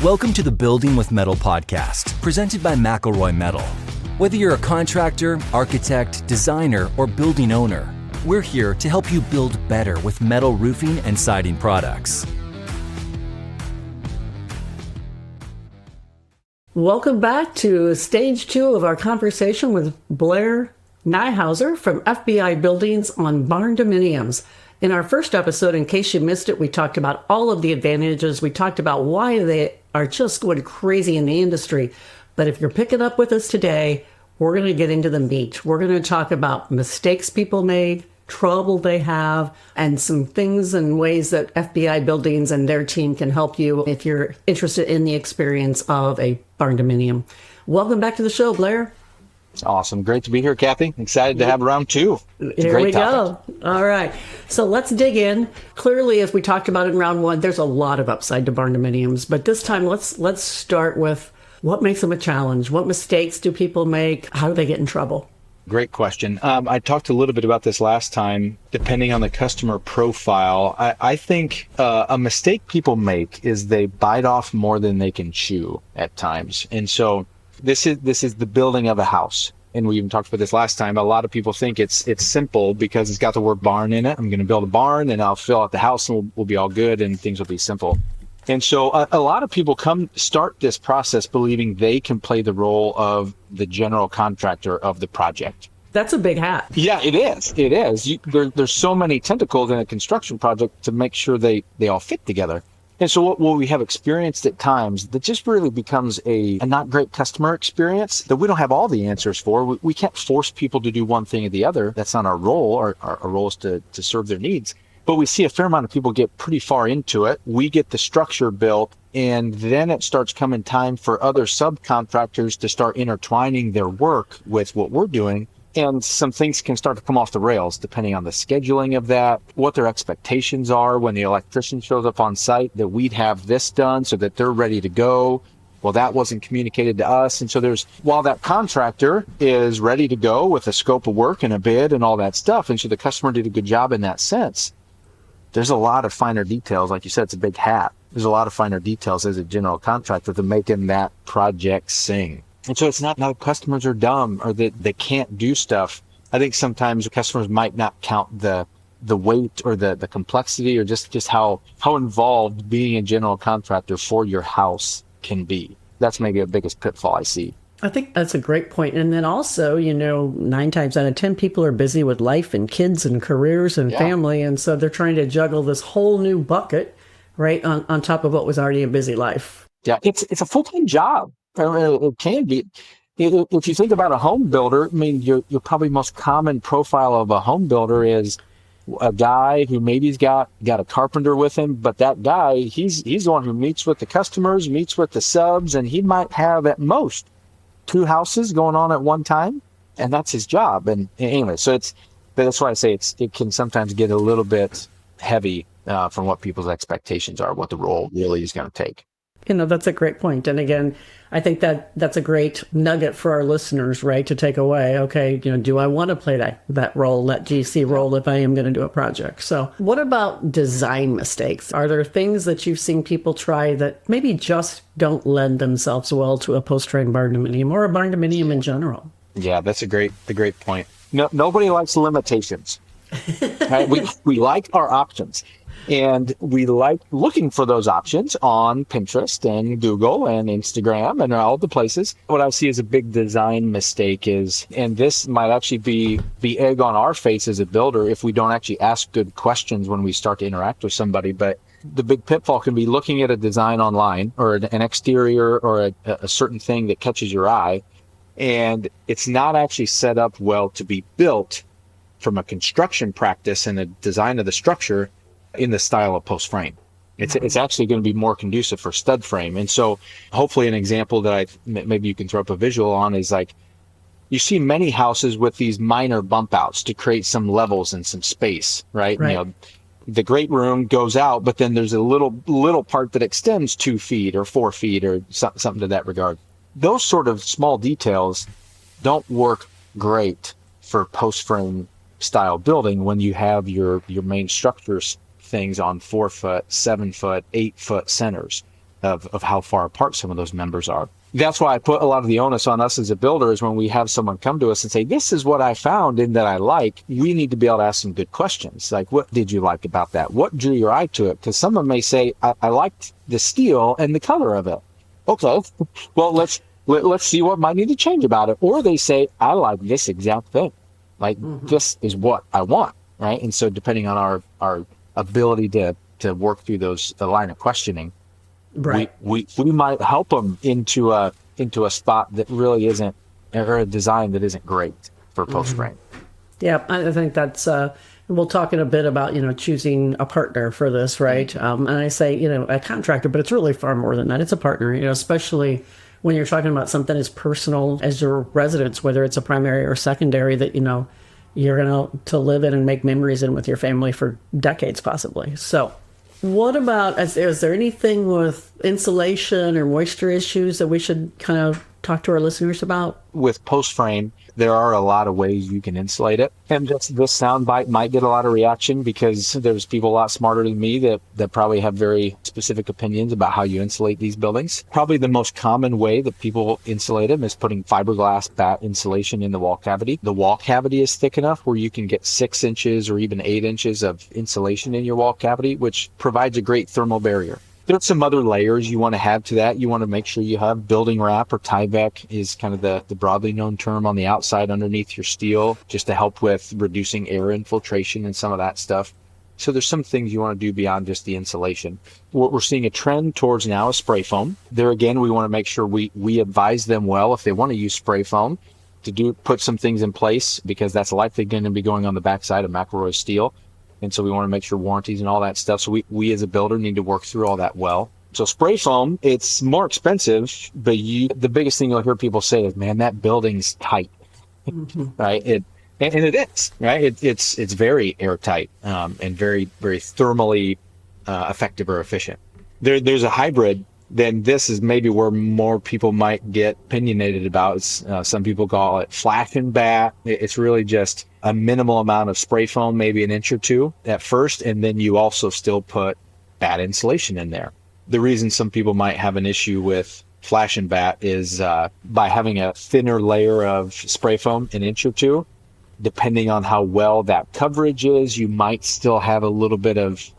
Welcome to the Building with Metal podcast, presented by McElroy Metal. Whether you're a contractor, architect, designer, or building owner, we're here to help you build better with metal roofing and siding products. Welcome back to stage 2 of our conversation with Blair Neihouser from FBI Buildings on Barndominiums. In our first episode, in case you missed it, we talked about all of the advantages. We talked about why they are just going crazy in the industry. But if you're picking up with us today, we're going to get into the meat. We're going to talk about mistakes people made, trouble they have, and some things and ways that FBI Buildings and their team can help you if you're interested in the experience of a Barndominium. Welcome back to the show, Blair. It's awesome. Great to be here, Kathy. Excited to have round 2. Here we go. All right. So let's dig in. Clearly, as we talked about in round 1, there's a lot of upside to Barndominiums. But this time, let's start with what makes them a challenge? What mistakes do people make? How do they get in trouble? Great question. I talked a little bit about this last time. Depending on the customer profile, I think a mistake people make is they bite off more than they can chew at times. And so this is the building of a house. And we even talked about this last time. A lot of people think it's simple because it's got the word barn in it. I'm going to build a barn and I'll fill out the house and we'll be all good and things will be simple. And so a lot of people start this process believing they can play the role of the general contractor of the project. That's a big hat. Yeah, it is. It is. There's so many tentacles in a construction project to make sure they all fit together. And so what we have experienced at times that just really becomes a not great customer experience that we don't have all the answers for. We can't force people to do one thing or the other. That's not our role. Our role is to serve their needs. But we see a fair amount of people get pretty far into it. We get the structure built, and then it starts coming time for other subcontractors to start intertwining their work with what we're doing. And some things can start to come off the rails depending on the scheduling of that, what their expectations are when the electrician shows up on site, that we'd have this done so that they're ready to go. Well, that wasn't communicated to us. And so while that contractor is ready to go with a scope of work and a bid and all that stuff, and so the customer did a good job in that sense, there's a lot of finer details. Like you said, it's a big hat. There's a lot of finer details as a general contractor to making that project sing. And so it's not customers are dumb or that they can't do stuff. I think sometimes customers might not count the weight or the complexity or just how involved being a general contractor for your house can be. That's maybe the biggest pitfall I see. I think that's a great point. And then also, 9 times out of 10 people are busy with life and kids and careers and family. And so they're trying to juggle this whole new bucket, right, on top of what was already a busy life. Yeah, it's a full-time job. It can be. If you think about a home builder, I mean, your probably most common profile of a home builder is a guy who maybe's got a carpenter with him, but that guy, he's the one who meets with the customers, meets with the subs, and he might have at most 2 houses going on at one time, and that's his job. And anyway, so that's why I say it can sometimes get a little bit heavy from what people's expectations are, what the role really is going to take. That's a great point. And again, I think that's a great nugget for our listeners, right, to take away. Okay, do I want to play that role, that GC role, if I am going to do a project? So what about design mistakes? Are there things that you've seen people try that maybe just don't lend themselves well to a post-train barndominium or a barndominium in general? Yeah, that's a great point. No, nobody likes limitations. Right? We like our options. And we like looking for those options on Pinterest and Google and Instagram and all the places. What I see as a big design mistake is, and this might actually be egg on our face as a builder if we don't actually ask good questions when we start to interact with somebody. But the big pitfall can be looking at a design online or an exterior or a certain thing that catches your eye, and it's not actually set up well to be built from a construction practice and a design of the structure in the style of post frame. It's actually going to be more conducive for stud frame. And so hopefully an example that maybe you can throw up a visual on is like, you see many houses with these minor bump outs to create some levels and some space, right? The great room goes out, but then there's a little part that extends 2 feet or 4 feet or something to that regard. Those sort of small details don't work great for post frame style building when you have your main structures things on 4 foot, 7 foot, 8 foot centers. of how far apart some of those members are. That's why I put a lot of the onus on us as a builder is when we have someone come to us and say, this is what I found and that I like, we need to be able to ask some good questions. Like, what did you like about that? What drew your eye to it? Because someone may say, I liked the steel and the color of it. Okay, well, let's see what might need to change about it. Or they say, I like this exact thing. Like, this is what I want, right? And so depending on our ability to work through the line of questioning, Right. We might help them into a spot that really isn't, or a design that isn't great for post frame. Yeah, I think that's, we'll talk in a bit about, choosing a partner for this, right? And I say, a contractor, but it's really far more than that. It's a partner, especially when you're talking about something as personal as your residence, whether it's a primary or secondary that, you're going to live in and make memories in with your family for decades possibly. So what about, is there anything with insulation or moisture issues that we should kind of talk to our listeners about? With post frame, there are a lot of ways you can insulate it. And just this soundbite might get a lot of reaction because there's people a lot smarter than me that probably have very specific opinions about how you insulate these buildings. Probably the most common way that people insulate them is putting fiberglass bat insulation in the wall cavity. The wall cavity is thick enough where you can get 6 inches or even 8 inches of insulation in your wall cavity, which provides a great thermal barrier. There's some other layers you want to have to that. You want to make sure you have building wrap or Tyvek is kind of the broadly known term on the outside underneath your steel, just to help with reducing air infiltration and some of that stuff. So there's some things you want to do beyond just the insulation. What we're seeing a trend towards now is spray foam. There again, we want to make sure we advise them well if they want to use spray foam to put some things in place, because that's likely going to be going on the backside of McElroy steel. And so we want to make sure warranties and all that stuff. So we as a builder need to work through all that well. So spray foam, it's more expensive, but the biggest thing you'll hear people say is, man, that building's tight, right? And it is, right? It's very airtight and very, very thermally effective or efficient. There's a hybrid. Then this is maybe where more people might get opinionated about. Some people call it flash and bat. It's really just a minimal amount of spray foam, maybe an inch or two at first, and then you also still put bat insulation in there. The reason some people might have an issue with flash and bat is by having a thinner layer of spray foam, an inch or two, depending on how well that coverage is, you might still have a little bit of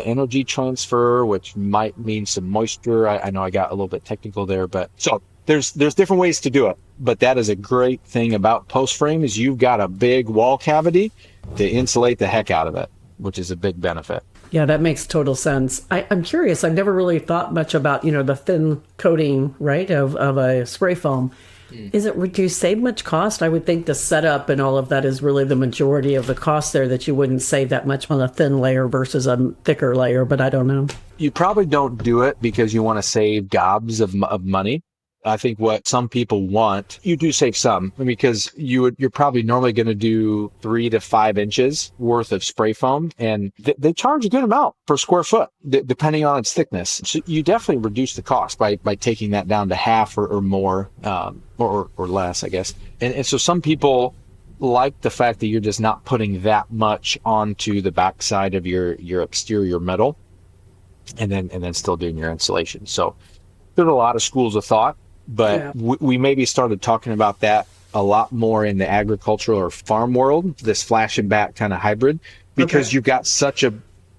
energy transfer, which might mean some moisture. I know I got a little bit technical there, but so there's different ways to do it. But that is a great thing about post frame is you've got a big wall cavity to insulate the heck out of it, which is a big benefit. Yeah, that makes total sense. I'm curious. I've never really thought much about, the thin coating, right, of a spray foam. Would you save much cost? I would think the setup and all of that is really the majority of the cost there, that you wouldn't save that much on a thin layer versus a thicker layer, but I don't know. You probably don't do it because you want to save gobs of money. I think what some people want, you do save some, because you're probably normally going to do 3 to 5 inches worth of spray foam, and they charge a good amount per square foot, depending on its thickness. So you definitely reduce the cost by taking that down to half or more, or less, I guess. And so some people like the fact that you're just not putting that much onto the backside of your exterior metal, and then still doing your insulation. So there's a lot of schools of thought. But we maybe started talking about that a lot more in the agricultural or farm world, this flash and bat kind of hybrid, because you've got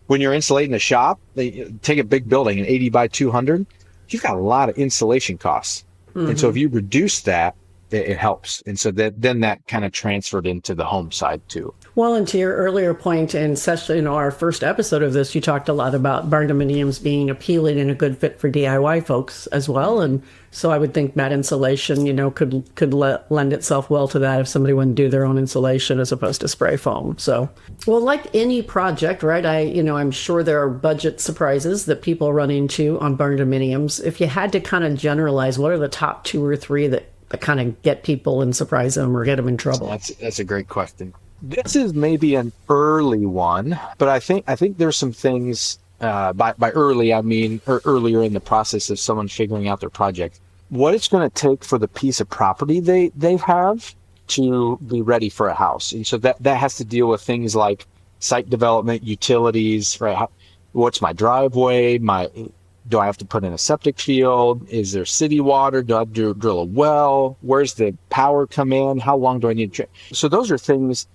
when you're insulating a shop, take a big building, an 80 by 200, you've got a lot of insulation costs. And so if you reduce that, it helps. And so then that kind of transferred into the home side too. Well, and to your earlier point, and especially our first episode of this, you talked a lot about Barndominiums being appealing and a good fit for DIY folks as well. And so I would think mat insulation, could lend itself well to that if somebody wouldn't do their own insulation as opposed to spray foam. So, well, like any project, right? I'm sure there are budget surprises that people run into on Barndominiums. If you had to kind of generalize, what are the top 2 or 3 that kind of get people and surprise them or get them in trouble? That's a great question. This is maybe an early one, but I think there's some things, by early, I mean earlier in the process of someone figuring out their project, what it's going to take for the piece of property they have to be ready for a house. And so that has to deal with things like site development, utilities, right? What's my driveway, Do I have to put in a septic field? Is there city water? Do I have to drill a well? Where's the power come in? How long do I need to? So those are things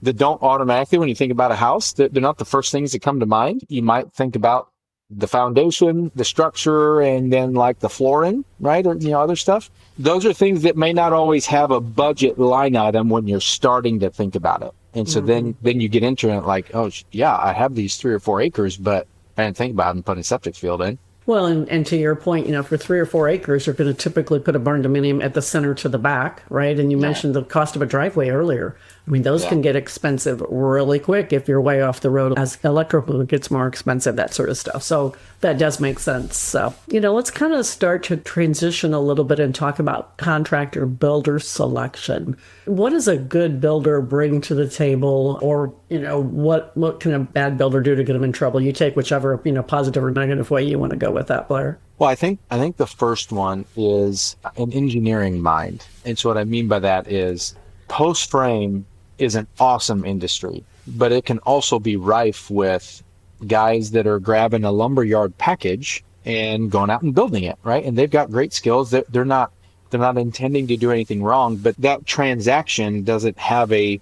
that don't automatically, when you think about a house, they're not the first things that come to mind. You might think about the foundation, the structure, and then like the flooring, right? Or, other stuff. Those are things that may not always have a budget line item when you're starting to think about it. And so then you get into it like, oh yeah, I have these 3 or 4 acres, but I didn't think about it putting a septic field in. Well, and to your point, for 3 or 4 acres, you're going to typically put a barndominium at the center to the back, right? And you mentioned the cost of a driveway earlier. I mean, those can get expensive really quick if you're way off the road. As electrical gets more expensive, that sort of stuff. So that does make sense. So, let's kind of start to transition a little bit and talk about contractor builder selection. What does a good builder bring to the table? Or, what can a bad builder do to get them in trouble? You take whichever, positive or negative way you want to go with that, Blair. Well, I think the first one is an engineering mind. And so what I mean by that is post frame is an awesome industry, but it can also be rife with guys that are grabbing a lumberyard package and going out and building it, right? And they've got great skills. They're not intending to do anything wrong, but that transaction doesn't have a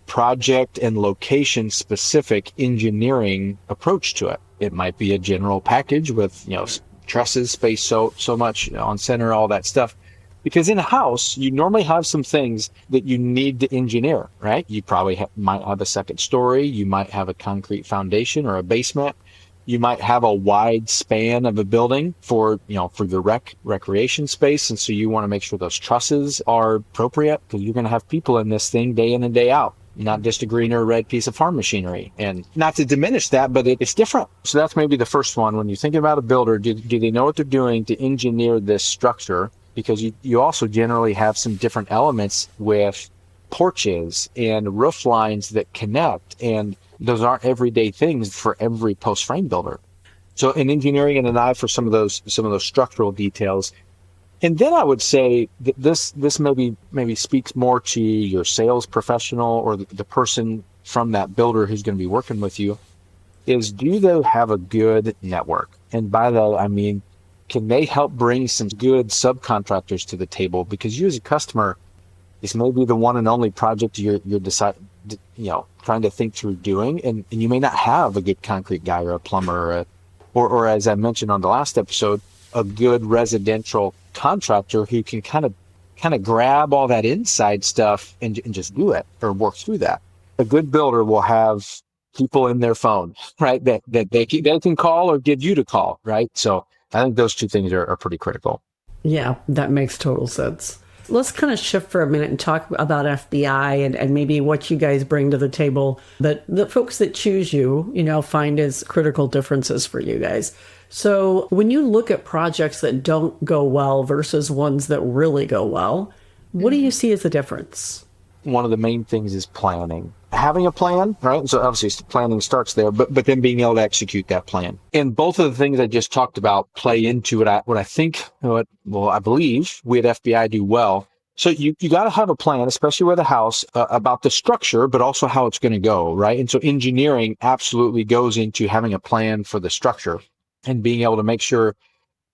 project and location specific engineering approach to it. It might be a general package with, trusses spaced so much on center, all that stuff. Because in a house, you normally have some things that you need to engineer, right? You probably might have a second story. You might have a concrete foundation or a basement. You might have a wide span of a building for the recreation space. And so you want to make sure those trusses are appropriate because you're going to have people in this thing day in and day out, not just a green or red piece of farm machinery. And not to diminish that, but it's different. So that's maybe the first one. When you think about a builder, do they know what they're doing to engineer this structure? Because you also generally have some different elements with porches and roof lines that connect, and those aren't everyday things for every post frame builder. So in engineering and an eye for some of those structural details. And then I would say that this maybe speaks more to your sales professional or the person from that builder who's going to be working with you, is do they have a good network? And by that I mean, can they help bring some good subcontractors to the table? Because you as a customer, this may be the one and only project you're trying to think through doing, and you may not have a good concrete guy or a plumber or as I mentioned on the last episode, a good residential contractor who can kind of grab all that inside stuff and just do it or work through that. A good builder will have people in their phone, right? That they can call or get you to call, right? So I think those two things are pretty critical. Yeah, that makes total sense. Let's kind of shift for a minute and talk about FBI and maybe what you guys bring to the table that the folks that choose you, find as critical differences for you guys. So when you look at projects that don't go well versus ones that really go well, what do you see as the difference? One of the main things is planning. Having a plan, right? So obviously planning starts there, but then being able to execute that plan. And both of the things I just talked about play into what I believe we at FBI do well. So you got to have a plan, especially with a house, about the structure, but also how it's going to go, right? And so engineering absolutely goes into having a plan for the structure and being able to make sure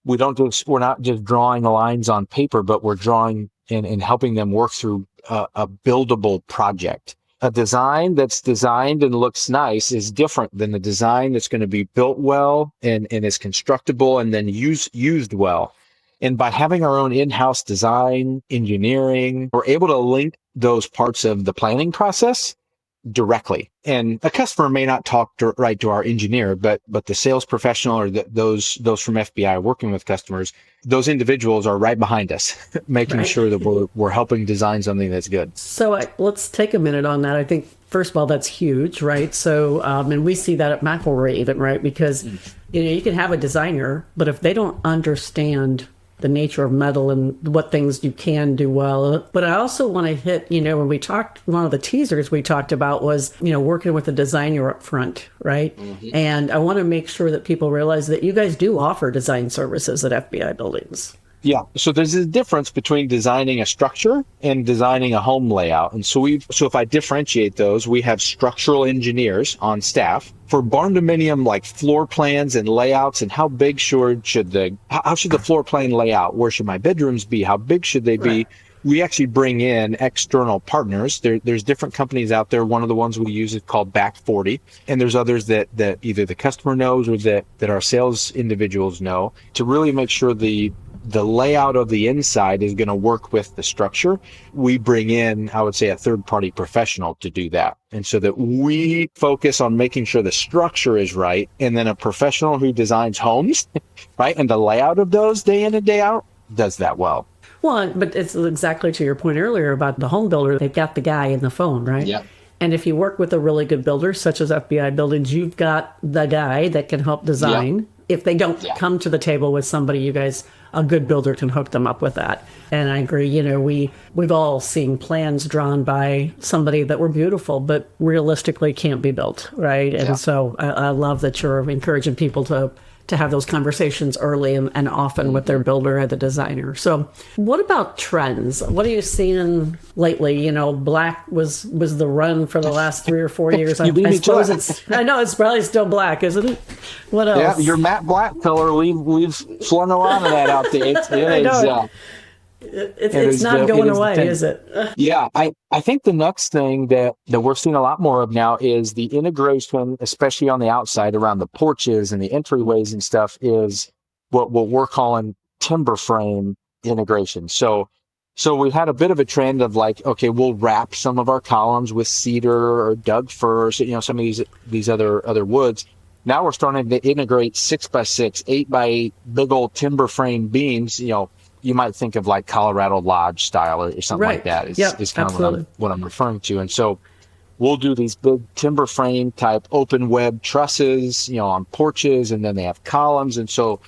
we're not just drawing lines on paper, but we're drawing and helping them work through a buildable project. A design that's designed and looks nice is different than the design that's going to be built well and is constructible and then used well. And by having our own in-house design, engineering, we're able to link those parts of the planning process directly. And a customer may not talk right to our engineer, but the sales professional or those from FBI working with customers, those individuals are right behind us, making sure that we're helping design something that's good. So let's take a minute on that. I think, first of all, that's huge, right? So, and we see that at McElroy even, right? Because, you can have a designer, but if they don't understand the nature of metal and what things you can do well. But I also want to hit, when we talked, one of the teasers we talked about was, working with a designer up front, right? Mm-hmm. And I want to make sure that people realize that you guys do offer design services at FBI buildings. Yeah. So there's a difference between designing a structure and designing a home layout. And so if I differentiate those, we have structural engineers on staff for Barndominium, like floor plans and layouts, and how big how should the floor plan lay out? Where should my bedrooms be? How big should they be? Right. We actually bring in external partners. There's different companies out there. One of the ones we use is called Back 40. And there's others that either the customer knows or that our sales individuals know, to really make sure the layout of the inside is going to work with the structure. We bring in, I would say, a third-party professional to do that. And so that we focus on making sure the structure is right, and then a professional who designs homes, right, and the layout of those day in and day out does that well. Well, but it's exactly to your point earlier about the home builder. They've got the guy in the phone, right? Yeah. And if you work with a really good builder, such as FBI Buildings, you've got the guy that can help design. Yeah. If they don't come to the table with somebody, a good builder can hook them up with that. And I agree, we've all seen plans drawn by somebody that were beautiful, but realistically can't be built, right? And so I love that you're encouraging people to have those conversations early and often with their builder or the designer. So what about trends? What are you seeing lately? Black was the run for the last 3 or 4 years. I suppose I know it's probably still black, isn't it? What else? Yeah, your matte black color, we've flung a lot of that out there. It's not going away, is it? Yeah, I think the next thing that we're seeing a lot more of now is the integration, especially on the outside around the porches and the entryways and stuff, is what we're calling timber frame integration. So we had a bit of a trend of like, okay, we'll wrap some of our columns with cedar or Doug fir, some of these other woods. Now we're starting to integrate 6x6, 8x8 big old timber frame beams. You might think of like Colorado Lodge style or something like that. It's kind of what I'm referring to. And so we'll do these big timber frame type open web trusses, on porches, and then they have columns. And so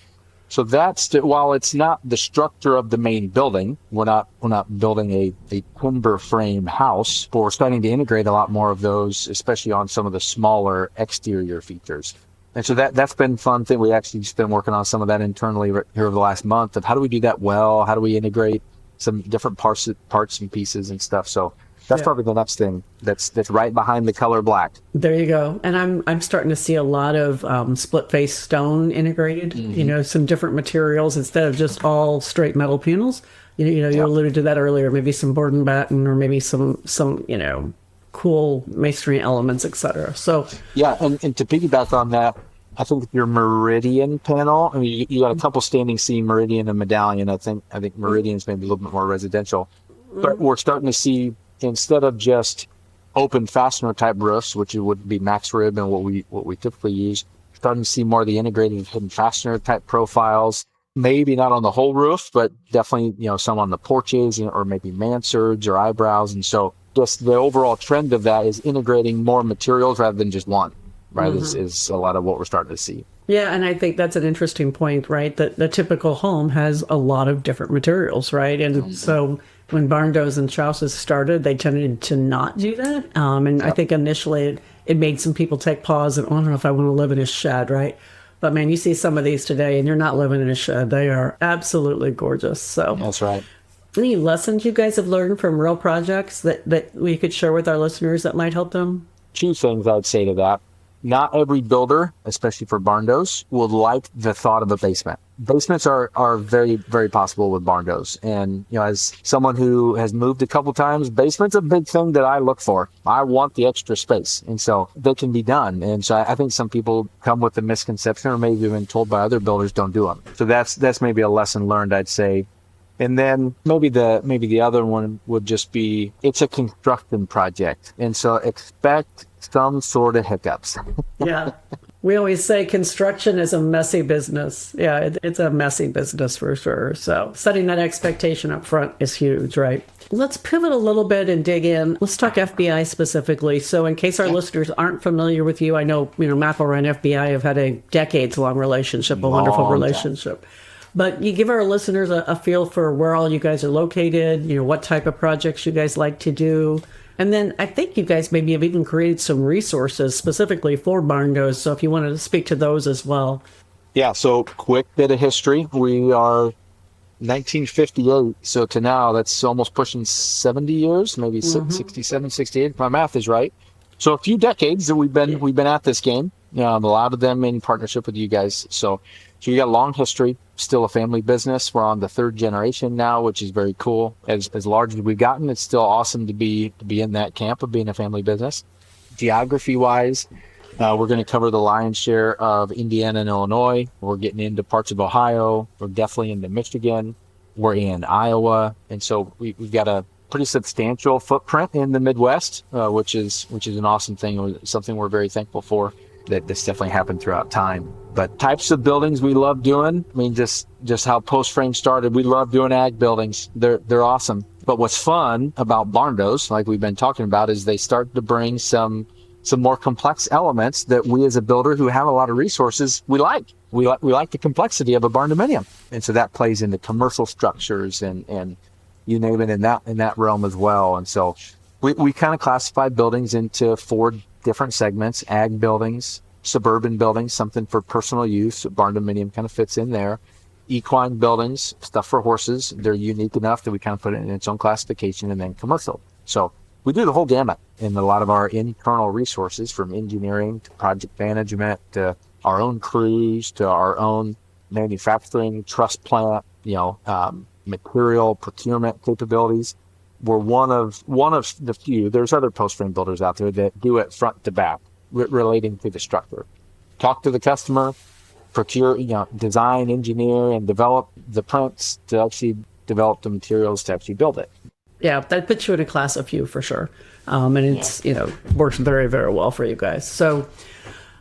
that's while it's not the structure of the main building, we're not building a timber frame house, but we're starting to integrate a lot more of those, especially on some of the smaller exterior features. And so that's been a fun thing. We actually just been working on some of that internally here over the last month of how do we do that well? How do we integrate some different parts and pieces and stuff? So that's probably the next thing that's right behind the color black. There you go. And I'm starting to see a lot of split face stone integrated, some different materials instead of just all straight metal panels. You alluded to that earlier, maybe some board and batten or maybe some cool masonry elements, etc. So and to piggyback on that, I think your Meridian panel, I mean, you got a couple standing seam Meridian and Medallion. I think Meridian's maybe a little bit more residential, but we're starting to see, instead of just open fastener type roofs, which would be max rib and what we typically use, starting to see more of the integrated hidden fastener type profiles. Maybe not on the whole roof, but definitely some on the porches or maybe mansards or eyebrows. And so just the overall trend of that is integrating more materials rather than just one. Right, is a lot of what we're starting to see. Yeah, and I think that's an interesting point, right? That the typical home has a lot of different materials, right? And so when Barndos and Chouses started, they tended to not do that. I think initially it made some people take pause and, I don't know if I want to live in a shed, right? But man, you see some of these today and you're not living in a shed. They are absolutely gorgeous. So that's right. Any lessons you guys have learned from real projects that we could share with our listeners that might help them? 2 things I would say to that. Not every builder, especially for Barndos, would like the thought of a basement. Basements are very, very possible with Barndos. And, as someone who has moved a couple times, basement's a big thing that I look for. I want the extra space. And so they can be done. And so I think some people come with the misconception or maybe even told by other builders don't do them. So that's maybe a lesson learned, I'd say. And then maybe the other one would just be, it's a construction project. And so expect some sort of hiccups. Yeah. We always say construction is a messy business. Yeah, it's a messy business for sure. So setting that expectation up front is huge, right? Let's pivot a little bit and dig in. Let's talk FBI specifically. So in case our listeners aren't familiar with you, I know, McElroy and FBI have had a decades-long relationship, a wonderful relationship. But you give our listeners a feel for where all you guys are located, what type of projects you guys like to do. And then I think you guys maybe have even created some resources specifically for Barndos. So if you wanted to speak to those as well. Yeah, so quick bit of history. We are 1958. So to now, that's almost pushing 70 years, maybe 67, 68. If my math is right. So a few decades that we've been at this game. A lot of them in partnership with you guys. So you got a long history. Still a family business. We're on the third generation now, which is very cool. As large as we've gotten, it's still awesome to be in that camp of being a family business. Geography wise, we're going to cover the lion's share of Indiana and Illinois. We're getting into parts of Ohio. We're definitely into Michigan. We're in Iowa, and so we've got a pretty substantial footprint in the Midwest, which is an awesome thing. Something we're very thankful for. That this definitely happened throughout time. But types of buildings we love doing. I mean, just how Post Frame started. We love doing ag buildings. They're awesome. But what's fun about Barndos, like we've been talking about, is they start to bring some more complex elements that we as a builder who have a lot of resources, we like. We like the complexity of a Barndominium. And so that plays into commercial structures and you name it in that realm as well. And so we kind of classify buildings into 4 different segments: ag buildings, suburban buildings, something for personal use. Barndominium kind of fits in there. Equine buildings, stuff for horses. They're unique enough that we kind of put it in its own classification. And then commercial. So we do the whole gamut in a lot of our internal resources, from engineering to project management to our own crews to our own manufacturing truss plant, material procurement capabilities. We're one of the few. There's other post frame builders out there that do it front to back, relating to the structure. Talk to the customer, procure, design, engineer, and develop the prints to actually develop the materials to actually build it. Yeah, that puts you in a class of few for sure. And it's, works very, very well for you guys. So,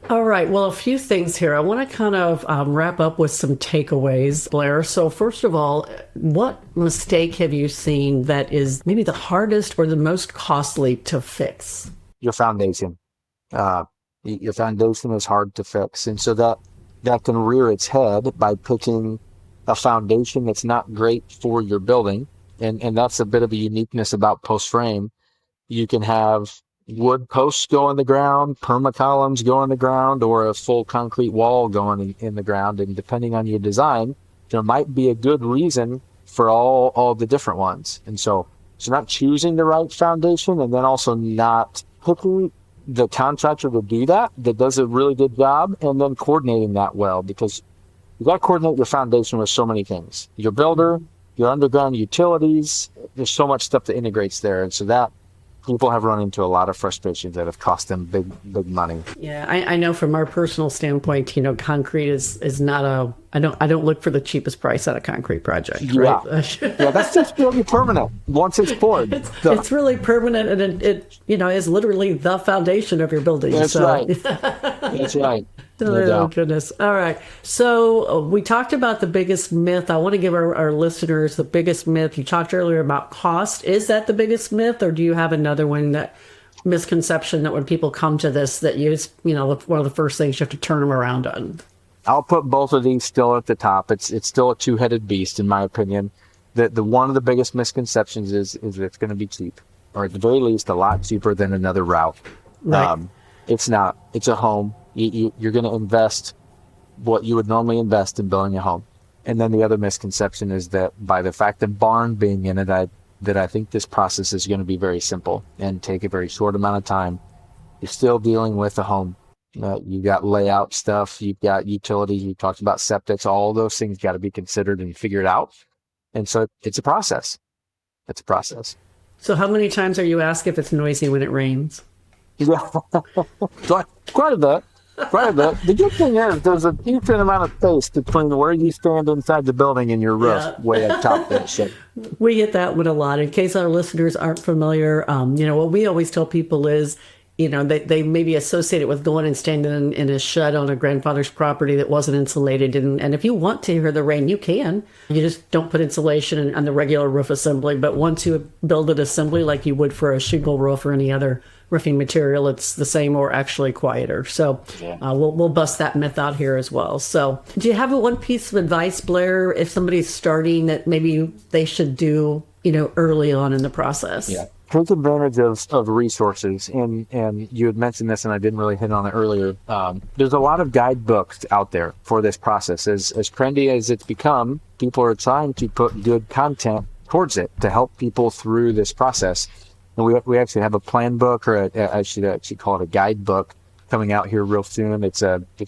all right. Well, a few things here. I want to kind of wrap up with some takeaways, Blair. So first of all, what mistake have you seen that is maybe the hardest or the most costly to fix? Your foundation. Your foundation is hard to fix. And so that can rear its head by picking a foundation that's not great for your building. And that's a bit of a uniqueness about post frame. You can have wood posts go in the ground, perma columns go in the ground, or a full concrete wall going in the ground. And depending on your design, there might be a good reason for all the different ones. And so not choosing the right foundation, and then also not picking the contractor to do that does a really good job, and then coordinating that well, because you got to coordinate your foundation with so many things. Your builder, your underground utilities, there's so much stuff that integrates there. And so that people have run into a lot of frustrations that have cost them big money. Yeah, I know from our personal standpoint, concrete is not I don't look for the cheapest price on a concrete project. Yeah, right? Yeah, that's just really permanent once it's poured. It's really permanent, and it is literally the foundation of your building. That's right. That's right. Oh, goodness. All right. So we talked about the biggest myth. I want to give our listeners the biggest myth. You talked earlier about cost. Is that the biggest myth, or do you have another one, that misconception that when people come to this, that one of the first things you have to turn them around on? I'll put both of these still at the top. It's still a two-headed beast, in my opinion. The one of the biggest misconceptions is that it's going to be cheap, or at the very least, a lot cheaper than another route. Right. It's not. It's a home. You're going to invest what you would normally invest in building a home. And then the other misconception is that by the fact of barn being in it, that I think this process is going to be very simple and take a very short amount of time. You're still dealing with a home. You got layout stuff, you've got utilities, you talked about septics, all those things got to be considered and figured out. And so it's a process. It's a process. So how many times are you asked if it's noisy when it rains? Quite a bit. The good thing is there's a decent amount of space between where you stand inside the building and your roof, way up top there. So we get that one a lot. In case our listeners aren't familiar, what we always tell people is, they may be associated with going and standing in a shed on a grandfather's property that wasn't insulated. And if you want to hear the rain, you can. You just don't put insulation on the regular roof assembly. But once you build an assembly like you would for a shingle roof or any other roofing material, it's the same or actually quieter. So we'll bust that myth out here as well. So do you have one piece of advice, Blair, if somebody's starting that maybe they should do, early on in the process? Yeah. Take advantage of resources. And you had mentioned this, and I didn't really hit on it earlier. There's a lot of guidebooks out there for this process. As trendy as it's become, people are trying to put good content towards it to help people through this process. And we actually have a plan book, or I should actually call it a guidebook, coming out here real soon. It's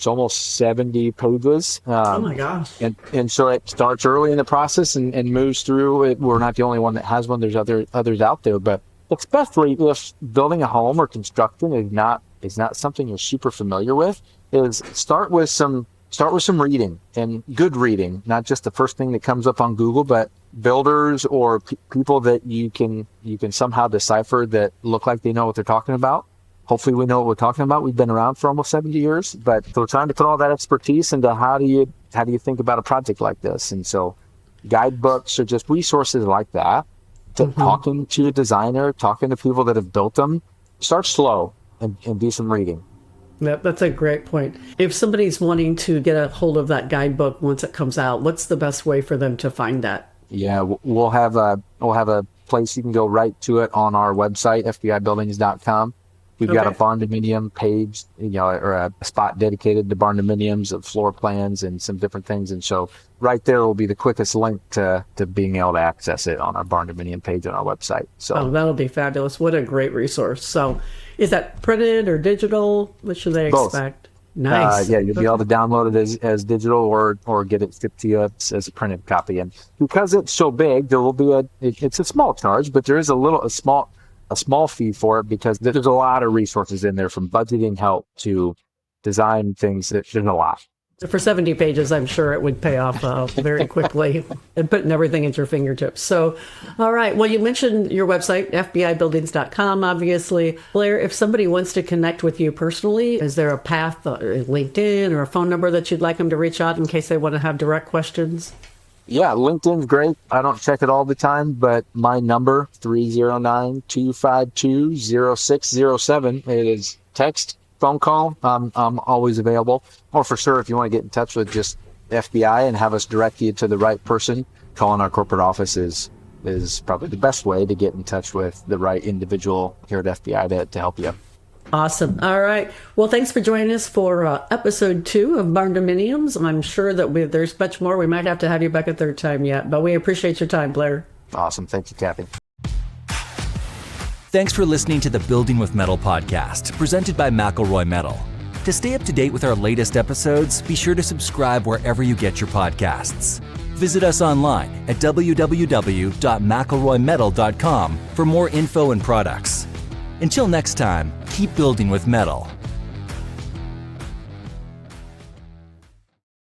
almost 70 pages. Oh my gosh. And so it starts early in the process and moves through it. We're not the only one that has one. There's others out there, but especially if building a home or construction is not something you're super familiar with, is start with some reading, and good reading, not just the first thing that comes up on Google, but builders or people that you can somehow decipher that look like they know what they're talking about. Hopefully we know what we're talking about. We've been around for almost 70 years, but we're trying to put all that expertise into how do you think about a project like this. And so guidebooks are just resources like that. Talking to a designer, talking to people that have built them. Start slow and do some reading. That's a great point. If somebody's wanting to get a hold of that guidebook once it comes out, what's the best way for them to find that? Yeah, we'll have a place you can go right to it on our website, fbibuildings.com. We've got a Barndominium page, or a spot dedicated to Barndominiums of floor plans and some different things. And so right there will be the quickest link to being able to access it on our Barndominium page on our website. So that'll be fabulous. What a great resource. So is that printed or digital? What should they expect? Nice. You'll be able to download it as digital or get it shipped to you as a printed copy. And because it's so big, there will be it's a small charge, but there is a small fee for it, because there's a lot of resources in there, from budgeting help to design things. There's a lot. For 70 pages, I'm sure it would pay off very quickly and putting everything at your fingertips. So, all right. Well, you mentioned your website, fbibuildings.com, obviously. Blair, if somebody wants to connect with you personally, is there a path, LinkedIn or a phone number that you'd like them to reach out in case they want to have direct questions? Yeah, LinkedIn's great. I don't check it all the time, but my number, 309-252-0607. It is text, phone call. I'm always available. Or for sure, if you want to get in touch with just FBI and have us direct you to the right person, calling our corporate office is probably the best way to get in touch with the right individual here at FBI to help you. Awesome. All right. Well, thanks for joining us for episode 2 of Barndominiums. I'm sure that there's much more. We might have to have you back a third time yet, but we appreciate your time, Blair. Awesome. Thank you, Kathi. Thanks for listening to the Building with Metal podcast, presented by McElroy Metal. To stay up to date with our latest episodes, be sure to subscribe wherever you get your podcasts. Visit us online at www.mcelroymetal.com for more info and products. Until next time, keep building with metal.